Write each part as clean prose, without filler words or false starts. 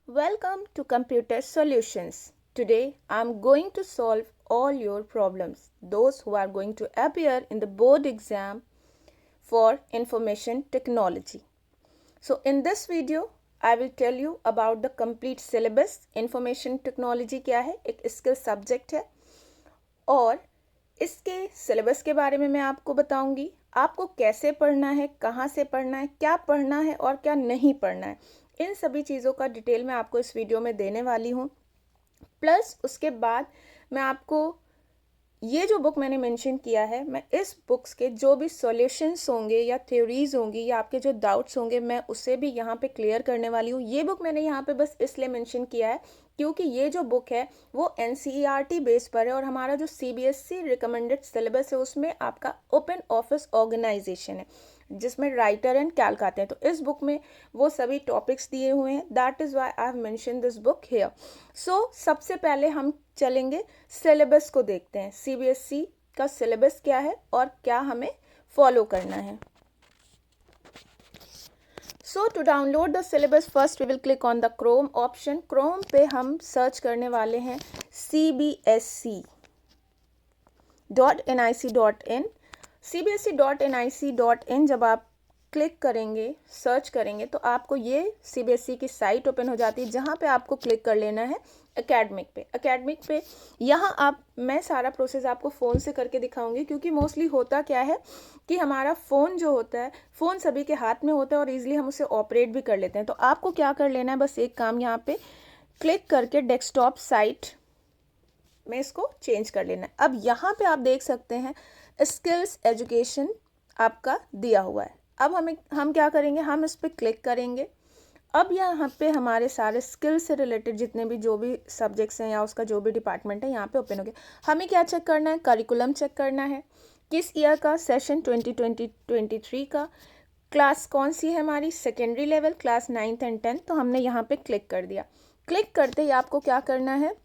Welcome to Computer Solutions. Today I'm going to solve all your problems, those who are going to appear in the board exam for information technology. So in this video I will tell you about the complete syllabus. Information technology क्या है, एक skill subject है और इसके syllabus के बारे में मैं आपको बताऊंगी। आपको कैसे पढ़ना है, कहाँ से पढ़ना है, क्या पढ़ना है और क्या नहीं पढ़ना है, इन सभी चीज़ों का डिटेल मैं आपको इस वीडियो में देने वाली हूँ। प्लस उसके बाद मैं आपको ये जो बुक मैंने मेंशन किया है, मैं इस बुक्स के जो भी सॉल्यूशंस होंगे या थ्योरीज होंगी या आपके जो डाउट्स होंगे, मैं उसे भी यहाँ पे क्लियर करने वाली हूँ। ये बुक मैंने यहाँ पे बस इसलिए मेंशन किया है क्योंकि ये जो बुक है वो NCERT बेस पर है और हमारा जो CBSE रिकमेंडेड सिलेबस है उसमें आपका ओपन ऑफिस ऑर्गेनाइजेशन है जिसमें राइटर एंड कैल्क आते हैं। तो इस बुक में वो सभी टॉपिक्स दिए हुए हैं। That is why I have mention this book here. So सबसे पहले हम चलेंगे सिलेबस को देखते हैं, CBSE का सिलेबस क्या है और क्या हमें फॉलो करना है। So to download the syllabus first we will click on the Chrome option. Chrome पे हम सर्च करने वाले हैं cbse.nic.in। cbse.nic.in जब आप क्लिक करेंगे, सर्च करेंगे तो आपको ये CBSE की साइट ओपन हो जाती है जहाँ पे आपको क्लिक कर लेना है एकेडमिक पे। यहाँ आप, मैं सारा प्रोसेस आपको फ़ोन से करके दिखाऊंगी क्योंकि मोस्टली होता क्या है कि हमारा फ़ोन जो होता है, फ़ोन सभी के हाथ में होता है और ईजिली हम उसे ऑपरेट भी कर लेते हैं। तो आपको क्या कर लेना है, बस एक काम, यहाँ पे क्लिक करके डेस्कटॉप साइट में इसको चेंज कर लेना है। अब यहाँ पे आप देख सकते हैं स्किल्स एजुकेशन आपका दिया हुआ है। अब हम क्या करेंगे, हम इस पर क्लिक करेंगे। अब यहाँ पे हमारे सारे स्किल से रिलेटेड जितने भी जो भी सब्जेक्ट्स हैं या उसका जो भी डिपार्टमेंट है यहाँ पे ओपन हो गया। हमें क्या चेक करना है, करिकुलम चेक करना है, किस ईयर का, सेशन 2020-23 का, क्लास कौन सी है हमारी, secondary level, class 9th and 10th। तो हमने यहाँ पे क्लिक कर दिया। क्लिक करते ही आपको क्या करना है,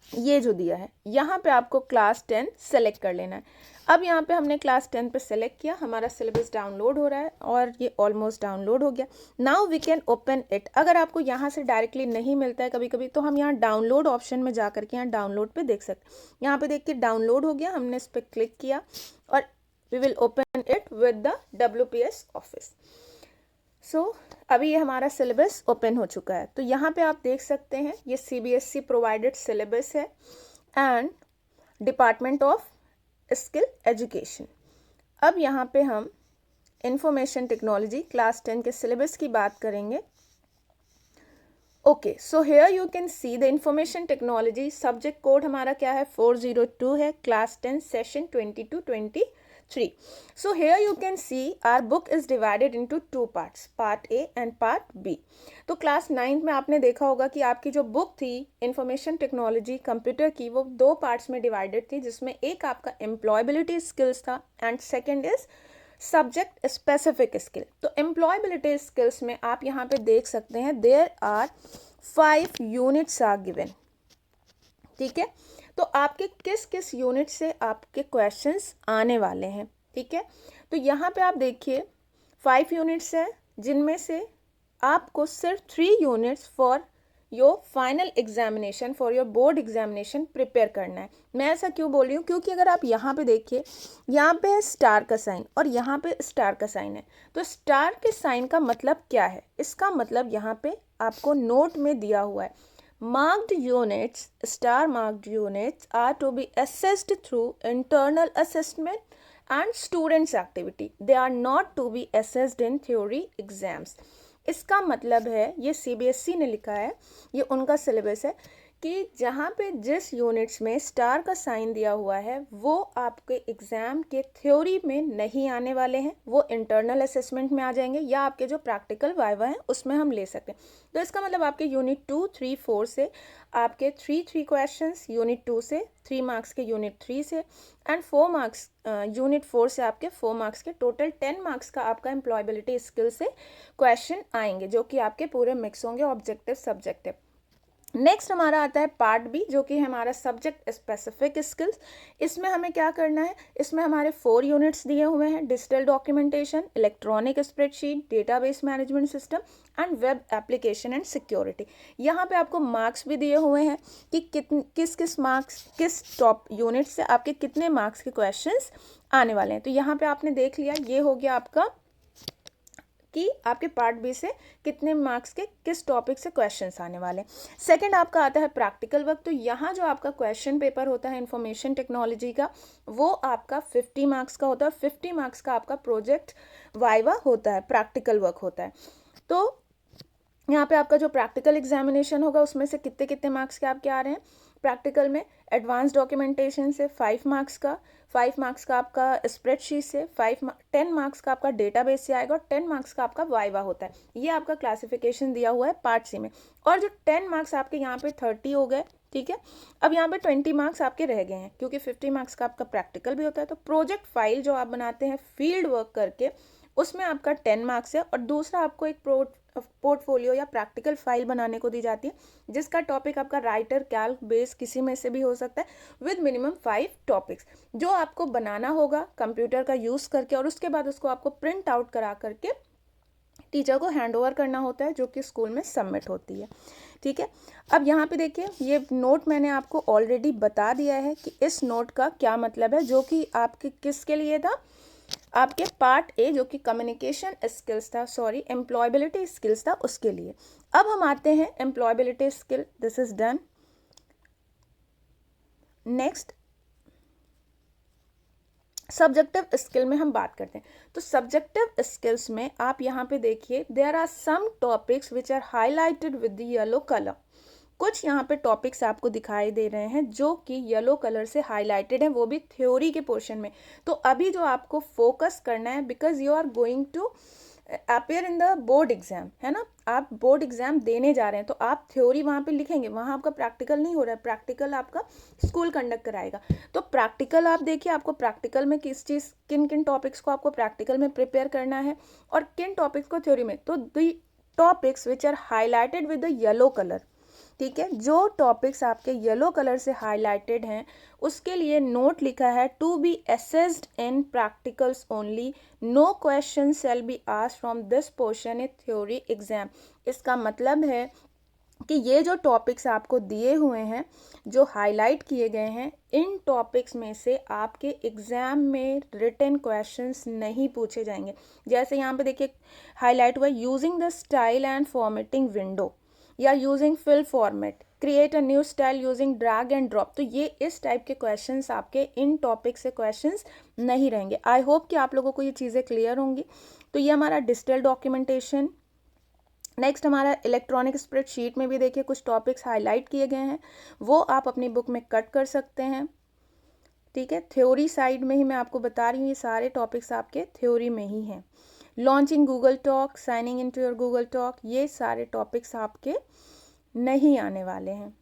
ये जो दिया है यहाँ पे आपको क्लास 10 सेलेक्ट कर लेना है। अब यहाँ पे हमने क्लास 10 पे सेलेक्ट किया, हमारा सिलेबस डाउनलोड हो रहा है और ये ऑलमोस्ट डाउनलोड हो गया। Now we can open it. अगर आपको यहाँ से डायरेक्टली नहीं मिलता है कभी कभी तो हम यहाँ डाउनलोड ऑप्शन में जा करके यहाँ डाउनलोड पे देख सकते हैं। यहाँ पे देख के डाउनलोड हो गया, हमने इस पर क्लिक किया और we will open it with the WPS office. अभी ये हमारा सिलेबस ओपन हो चुका है। तो यहाँ पे आप देख सकते हैं ये CBSE प्रोवाइडेड सिलेबस है and department of skill education. अब यहाँ पे हम इंफॉर्मेशन टेक्नोलॉजी क्लास 10 के सिलेबस की बात करेंगे। Okay, so here you can see the information technology, subject code हमारा क्या है, 402 है, class 10 session 22-23। So here you can see our book is divided into two parts, part A and part B. तो class 9th में आपने देखा होगा कि आपकी जो बुक थी इंफॉर्मेशन टेक्नोलॉजी कंप्यूटर की, वो 2 पार्ट्स में डिवाइडेड थी, जिसमें एक आपका एम्प्लॉयबिलिटी स्किल्स था and second is subject specific skill. तो एम्प्लॉयबिलिटी स्किल्स में आप यहाँ पे देख सकते हैं there are 5 units are given. ठीक है, तो आपके किस किस यूनिट से आपके क्वेश्चंस आने वाले हैं। ठीक है, तो यहाँ पे आप देखिए 5 यूनिट्स हैं जिनमें से आपको सिर्फ 3 units for your final examination, for your board examination prepare करना है। मैं ऐसा क्यों बोल रही हूँ, क्योंकि अगर आप यहाँ पे देखिए, यहाँ पे है स्टार का साइन और यहाँ पे स्टार का साइन है। तो स्टार के साइन का मतलब क्या है, इसका मतलब यहाँ पे आपको नोट में दिया हुआ है, marked units, star marked units are to be assessed through internal assessment and students activity. They are not to be assessed in theory exams. इसका मतलब है, ये CBSE ने लिखा है, ये उनका सिलेबस है कि जहाँ पे जिस यूनिट्स में स्टार का साइन दिया हुआ है वो आपके एग्ज़ाम के थ्योरी में नहीं आने वाले हैं, वो इंटरनल असेसमेंट में आ जाएंगे या आपके जो प्रैक्टिकल वाइवा हैं उसमें हम ले सकते हैं। तो इसका मतलब आपके यूनिट 2, 3, 4 से आपके 3 क्वेश्चंस, यूनिट 2 से 3 मार्क्स के यूनिट 3 से एंड 4 मार्क्स यूनिट 4 से आपके 4 मार्क्स के, टोटल 10 मार्क्स का आपका एम्प्लॉयबिलिटी स्किल से क्वेश्चन आएंगे जो कि आपके पूरे मिक्स होंगे ऑब्जेक्टिव सब्जेक्टिव। नेक्स्ट हमारा आता है पार्ट बी, जो कि हमारा सब्जेक्ट स्पेसिफिक स्किल्स। इसमें हमें क्या करना है, इसमें हमारे 4 यूनिट्स दिए हुए हैं, digital documentation, electronic spreadsheet, database management system and web application and security. यहाँ पे आपको मार्क्स भी दिए हुए हैं कि किस किस मार्क्स, किस टॉप यूनिट से आपके कितने मार्क्स के क्वेश्चंस आने वाले हैं। तो यहाँ पे आपने देख लिया, ये हो गया आपका कि आपके पार्ट बी से कितने मार्क्स के किस टॉपिक से क्वेश्चंस आने वाले हैं। सेकंड आपका आता है प्रैक्टिकल वर्क। तो यहाँ जो आपका क्वेश्चन पेपर होता है इंफॉर्मेशन टेक्नोलॉजी का, वो आपका 50 मार्क्स का होता है और 50 मार्क्स का आपका प्रोजेक्ट वाइवा होता है, प्रैक्टिकल वर्क होता है। तो यहाँ पे आपका जो प्रैक्टिकल एग्जामिनेशन होगा उसमें से कितने कितने मार्क्स के आपके आ रहे हैं। प्रैक्टिकल में एडवांस डॉक्यूमेंटेशन से 5 मार्क्स का, 5 मार्क्स का आपका स्प्रेडशीट से, 10 मार्क्स का आपका डेटाबेस से आएगा और 10 मार्क्स का आपका वाइवा होता है। ये आपका क्लासिफिकेशन दिया हुआ है पार्ट सी में। और जो 10 मार्क्स आपके यहाँ पे 30 हो गए, ठीक है। अब यहाँ पे 20 मार्क्स आपके रह गए हैं क्योंकि 50 मार्क्स का आपका प्रैक्टिकल भी होता है। तो प्रोजेक्ट फाइल जो आप बनाते हैं फील्ड वर्क करके, उसमें आपका 10 मार्क्स है। और दूसरा आपको एक पोर्टफोलियो या प्रैक्टिकल फाइल बनाने को दी जाती है, जिसका टॉपिक आपका राइटर, कैल्क, बेस किसी में से भी हो सकता है, विद मिनिमम 5 टॉपिक्स, जो आपको बनाना होगा कंप्यूटर का यूज़ करके। और उसके बाद उसको आपको प्रिंट आउट करा करके टीचर को हैंड ओवर करना होता है, जो कि स्कूल में सबमिट होती है, ठीक है। अब यहाँ पे देखिए, ये नोट मैंने आपको ऑलरेडी बता दिया है कि इस नोट का क्या मतलब है, जो कि आपके किसके लिए था, आपके पार्ट ए जो कि कम्युनिकेशन स्किल्स था, सॉरी एम्प्लॉयबिलिटी स्किल्स था, उसके लिए। अब हम आते हैं employability skill, this is done. Next subjective skill में हम बात करते हैं। तो सब्जेक्टिव स्किल्स में आप यहाँ पे देखिए, there are some topics which are highlighted with the yellow colour. कुछ यहाँ पे टॉपिक्स आपको दिखाई दे रहे हैं जो कि येलो कलर से हाईलाइटेड हैं, वो भी थ्योरी के पोर्शन में। तो अभी जो आपको फोकस करना है, because you are going to appear in the board exam, है ना, आप बोर्ड एग्जाम देने जा रहे हैं, तो आप थ्योरी वहाँ पे लिखेंगे, वहाँ आपका प्रैक्टिकल नहीं हो रहा है, प्रैक्टिकल आपका स्कूल कंडक्ट कराएगा। तो प्रैक्टिकल आप देखिए, आपको प्रैक्टिकल में किस चीज़, किन किन टॉपिक्स को आपको प्रैक्टिकल में प्रिपेयर करना है और किन टॉपिक्स को थ्योरी में। तो the topics which are highlighted with the yellow colour, ठीक है, जो टॉपिक्स आपके येलो कलर से हाईलाइटेड हैं, उसके लिए नोट लिखा है, to be assessed in practicals only, no question shall be asked from this portion in theory exam. इसका मतलब है कि ये जो टॉपिक्स आपको दिए हुए हैं, जो हाईलाइट किए गए हैं, इन टॉपिक्स में से आपके एग्जाम में रिटन क्वेश्चंस नहीं पूछे जाएंगे। जैसे यहाँ पे देखिए हाईलाइट हुआ, using the style and formatting window, या using fill format, create a new style using drag and drop. तो ये इस टाइप के क्वेश्चंस आपके इन टॉपिक से क्वेश्चंस नहीं रहेंगे। आई होप कि आप लोगों को ये चीज़ें क्लियर होंगी। तो ये हमारा डिजिटल डॉक्यूमेंटेशन। नेक्स्ट हमारा इलेक्ट्रॉनिक स्प्रेडशीट में भी देखिए कुछ टॉपिक्स हाईलाइट किए गए हैं, वो आप अपनी बुक में कट कर सकते हैं, ठीक है। थ्योरी साइड में ही मैं आपको बता रही हूँ, ये सारे टॉपिक्स आपके थ्योरी में ही हैं। Launching Google talk, signing into your Google talk, ये सारे टॉपिक्स आपके नहीं आने वाले हैं।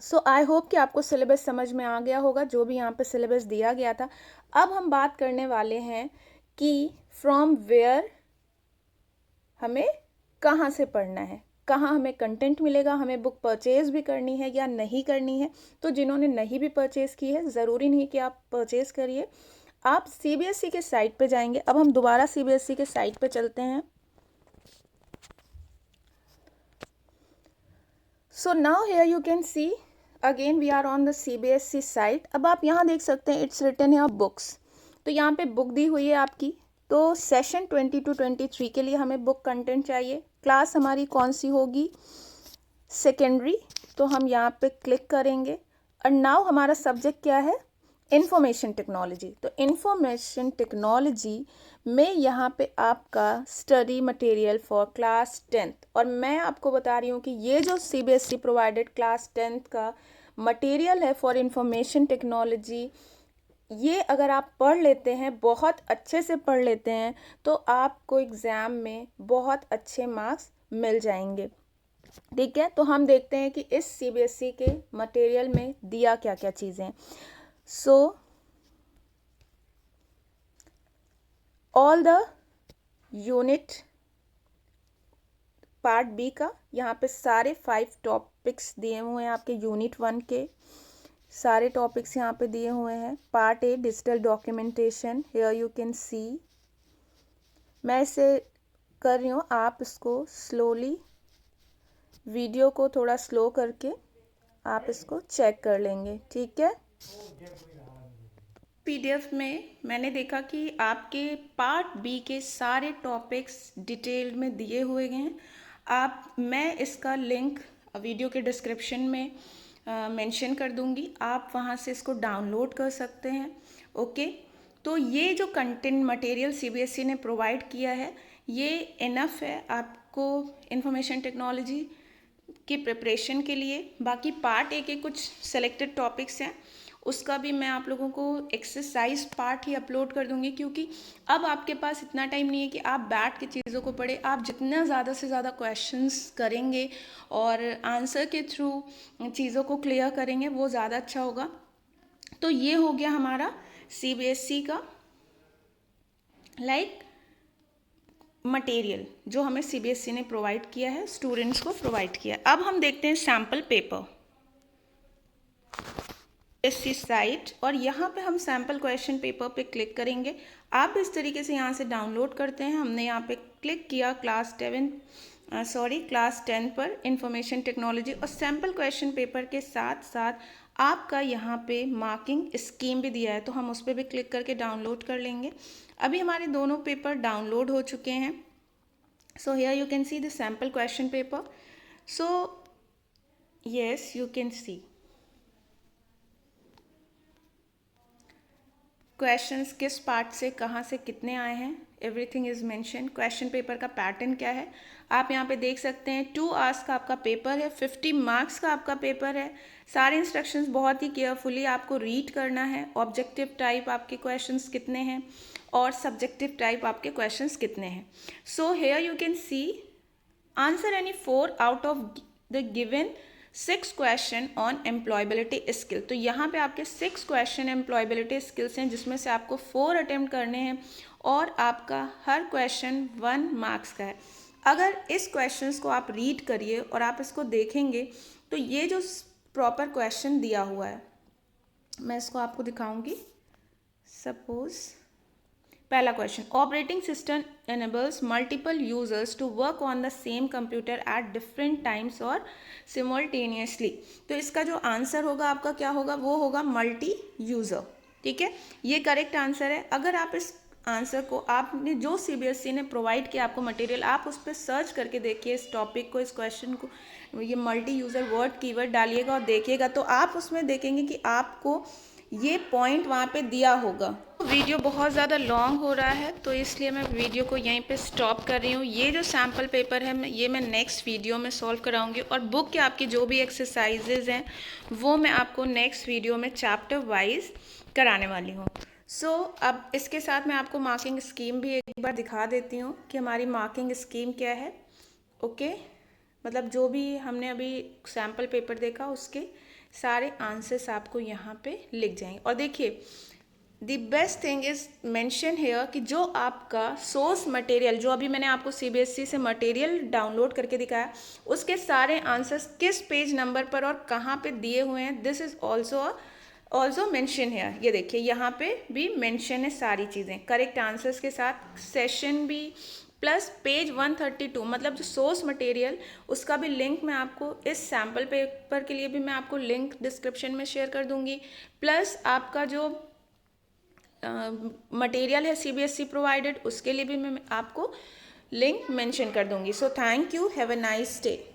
सो आई होप कि आपको सिलेबस समझ में आ गया होगा, जो भी यहाँ पे सिलेबस दिया गया था। अब हम बात करने वाले हैं कि फ्रॉम वेयर हमें कहाँ से पढ़ना है, कहाँ हमें कंटेंट मिलेगा, हमें बुक परचेज भी करनी है या नहीं करनी है। तो जिन्होंने नहीं भी परचेज़ की है, ज़रूरी नहीं कि आप परचेज़ करिए, आप सीबीएसई के साइट पे जाएंगे। अब हम दोबारा सीबीएसई के साइट पे चलते हैं। So now here you can see again we are on the CBSE site. अब आप यहाँ देख सकते हैं, इट्स रिटन है बुक्स। तो यहाँ पे बुक दी हुई है आपकी। तो सेशन 22-23 के लिए हमें बुक कंटेंट चाहिए। क्लास हमारी कौन सी होगी, सेकेंडरी। तो हम यहाँ पे क्लिक करेंगे और नाउ हमारा सब्जेक्ट क्या है, इंफॉर्मेशन टेक्नोलॉजी। तो इंफॉर्मेशन टेक्नोलॉजी में यहाँ पे आपका study material for class 10th। और मैं आपको बता रही हूँ कि ये जो सीबीएसई प्रोवाइडेड क्लास 10th का मटेरियल है फॉर इंफॉर्मेशन टेक्नोलॉजी, ये अगर आप पढ़ लेते हैं, बहुत अच्छे से पढ़ लेते हैं, तो आपको एग्ज़ाम में बहुत अच्छे मार्क्स मिल जाएंगे, ठीक है। तो हम देखते हैं कि इस सीबीएसई के मटेरियल में दिया क्या क्या चीज़ें हैं। So all the unit part B का। यहाँ पे सारे 5 टॉपिक्स दिए हुए हैं आपके यूनिट 1 के, सारे टॉपिक्स यहाँ पे दिए हुए हैं। Part A digital documentation, here you can सी। मैं इसे कर रही हूँ, आप इसको स्लोली, वीडियो को थोड़ा स्लो करके आप इसको चेक कर लेंगे, ठीक है। पीडीएफ में मैंने देखा कि आपके पार्ट बी के सारे टॉपिक्स डिटेल में दिए हुए हैं। मैं इसका लिंक वीडियो के डिस्क्रिप्शन में मेंशन कर दूंगी, आप वहां से इसको डाउनलोड कर सकते हैं। ओके, तो ये जो कंटेंट मटेरियल सीबीएसई ने प्रोवाइड किया है ये इनफ है आपको इंफॉर्मेशन टेक्नोलॉजी की प्रिपरेशन के लिए। बाकी पार्ट ए के कुछ सेलेक्टेड टॉपिक्स हैं, उसका भी मैं आप लोगों को एक्सरसाइज पार्ट ही अपलोड कर दूंगी, क्योंकि अब आपके पास इतना टाइम नहीं है कि आप बैठ के चीज़ों को पढ़ें। आप जितना ज़्यादा से ज़्यादा क्वेश्चंस करेंगे और आंसर के थ्रू चीज़ों को क्लियर करेंगे वो ज़्यादा अच्छा होगा। तो ये हो गया हमारा सीबीएसई का मटेरियल जो हमें सीबीएसई ने प्रोवाइड किया है, स्टूडेंट्स को प्रोवाइड किया है। अब हम देखते हैं सैम्पल पेपर सीबीएसई साइट, और यहाँ पे हम सैम्पल क्वेश्चन पेपर पे क्लिक करेंगे। आप इस तरीके से यहाँ से डाउनलोड करते हैं। हमने यहाँ पे क्लिक किया क्लास 10 पर इंफॉर्मेशन टेक्नोलॉजी, और सैम्पल क्वेश्चन पेपर के साथ साथ आपका यहाँ पे मार्किंग स्कीम भी दिया है, तो हम उस पर भी क्लिक करके डाउनलोड कर लेंगे। अभी हमारे दोनों पेपर डाउनलोड हो चुके हैं। So here you can see the sample question paper. So yes, you can C questions किस पार्ट से कहाँ से कितने आए हैं, everything is mention. Question paper का पैटर्न क्या है आप यहाँ पे देख सकते हैं। 2 आवर्स का आपका पेपर है, 50 मार्क्स का आपका पेपर है। सारे इंस्ट्रक्शंस बहुत ही केयरफुली आपको रीड करना है। ऑब्जेक्टिव टाइप आपके क्वेश्चंस कितने हैं और सब्जेक्टिव टाइप आपके क्वेश्चंस कितने हैं। So here you can see answer any 4 out of the given 6 question on employability skill. तो यहाँ पे आपके 6 क्वेश्चन एम्प्लॉयबिलिटी स्किल्स हैं, जिसमें से आपको 4 अटेम्प्ट करने हैं और आपका हर क्वेश्चन 1 मार्क्स का है। अगर इस क्वेश्चंस को आप रीड करिए और आप इसको देखेंगे तो ये जो प्रॉपर क्वेश्चन दिया हुआ है, मैं इसको आपको दिखाऊंगी। सपोज पहला question, operating system enables multiple users to work on the same computer at different times और simultaneously। तो इसका जो आंसर होगा आपका क्या होगा, वो होगा मल्टी यूज़र। ठीक है, ये करेक्ट आंसर है। अगर आप इस आंसर को, आपने जो सीबीएसई ने प्रोवाइड किया आपको मटेरियल, आप उस पर सर्च करके देखिए इस टॉपिक को, इस क्वेश्चन को, ये मल्टी यूज़र वर्ड कीवर्ड डालिएगा और देखिएगा, तो आप उसमें देखेंगे कि आपको ये पॉइंट वहाँ पे दिया होगा। वीडियो बहुत ज़्यादा लॉन्ग हो रहा है तो इसलिए मैं वीडियो को यहीं पे स्टॉप कर रही हूँ। ये जो सैम्पल पेपर है ये मैं नेक्स्ट वीडियो में सॉल्व कराऊंगी, और बुक के आपकी जो भी एक्सरसाइजेज हैं वो मैं आपको नेक्स्ट वीडियो में चैप्टर वाइज कराने वाली हूँ। सो अब इसके साथ मैं आपको मार्किंग स्कीम भी एक बार दिखा देती हूँ कि हमारी मार्किंग स्कीम क्या है। ओके, मतलब जो भी हमने अभी सैम्पल पेपर देखा उसके सारे आंसर्स आपको यहाँ पे लिख जाएंगे। और देखिए, the best thing is mention here कि जो आपका सोर्स मटेरियल, जो अभी मैंने आपको सीबीएसई से मटेरियल डाउनलोड करके दिखाया, उसके सारे आंसर्स किस पेज नंबर पर और कहाँ पे दिए हुए हैं, this is also mention here. ये देखिए यहाँ पे भी मेंशन है सारी चीज़ें, करेक्ट आंसर्स के साथ, सेशन भी, प्लस पेज 132, मतलब जो सोर्स मटेरियल उसका भी लिंक मैं आपको इस सैम्पल पेपर के लिए भी मैं आपको लिंक डिस्क्रिप्शन में शेयर कर दूंगी। प्लस आपका जो मटेरियल है सीबीएसई प्रोवाइडेड, उसके लिए भी मैं आपको लिंक मेंशन कर दूंगी। So thank you, have a nice day.